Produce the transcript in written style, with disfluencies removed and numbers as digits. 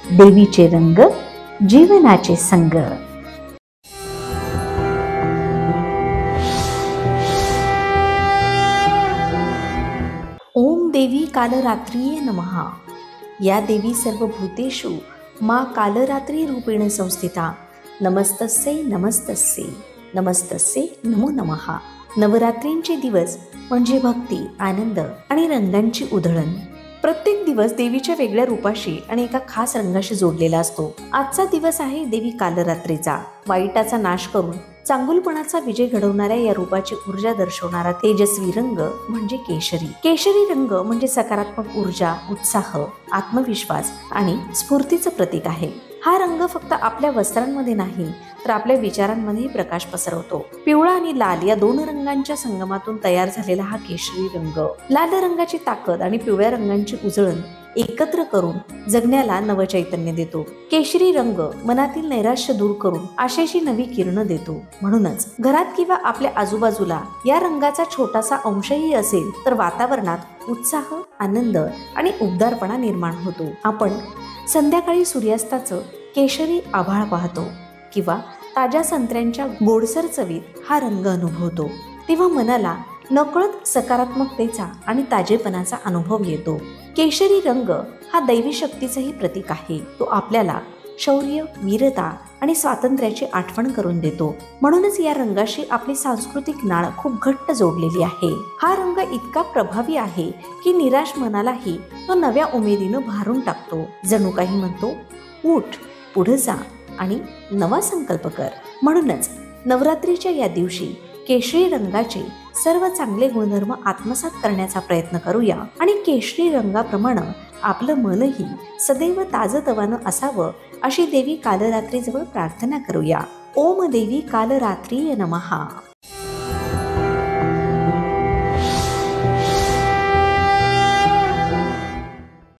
देवीचे रंग जीवनाचे संग। ओम देवी कालरात्रीये नमः। या देवी सर्वभूतेषु मा कालरात्री रूपेण संस्थिता। नमस्तस्यै नमस्तस्यै नमस्तस्यै नमो नमः। नवरात्रींचे दिवस म्हणजे भक्ती, आनंद आणि रंगांची उधळण। प्रत्येक दिवस देवीच्या वेगळ्या रूपाशी आणि एका खास रंगाशी जोडलेला असतो। आजचा दिवस आहे देवी कालरात्रीचा। वाईटाचा नाश करून चांगुलपणाचा विजय घडवणाऱ्या या रूपाची ऊर्जा दर्शवणारा तेजस्वी रंग म्हणजे केशरी। केशरी रंग म्हणजे सकारात्मक ऊर्जा, उत्साह, आत्मविश्वास आणि स्फूर्तीचं प्रतीक आहे। हा रंग फक्त आपल्या वस्त्रांमध्ये नाही तर आपल्या विचारांमध्येही प्रकाश पसरवतो। पिवळा आणि लाल या दोन रंगांच्या संगमातून तयार झालेला हा केशरी रंग लाल रंगाची ताकद आणि पिवळ्या रंगांची उजळण एकत्र करून जगण्याला नवचैतन्य देतो। केशरी रंग मनातील नैराश्य दूर करून आशेची नवी किरण देतो। म्हणूनच घरात किंवा आपल्या आजूबाजूला या रंगाचा छोटासा अंशही असेल तर वातावरणात उत्साह, आनंद आणि उबदारपणा निर्माण होतो। आपण संध्याकाळी सूर्यास्ताचं केशरी आभाळ पाहतो किंवा ताज्या संत्र्यांच्या गोडसर चवीत हा रंग अनुभवतो, तेव्हा मनाला नकळत सकारात्मकतेचा आणि ताजेपणाचा अनुभव येतो। केशरी रंग हा दैवी शक्तीचंही प्रतीक आहे। तो आपल्याला शौर्य, वीरता आणि स्वातंत्र्याची आठवण करून देतो। म्हणूनच या रंगाशी आपली सांस्कृतिक नाळ खूप घट्ट जोडलेली आहे। हा रंग इतका प्रभावी आहे की निराश मनालाही तो नव्या उमेदीनं भारून टाकतो। जणू काही म्हणतो, उठ, पुढे जा आणि नवा संकल्प कर। म्हणूनच नवरात्रीच्या या दिवशी केशरी रंगाचे सर्व चांगले गुणधर्म आत्मसात करण्याचा प्रयत्न करूया आणि केशरी रंगाप्रमाणे आपलं मनही सदैव ताजतवानं असावं अशी देवी कालरात्रीजवळ प्रार्थना करूया। ओम देवी कालरात्रीये नमः।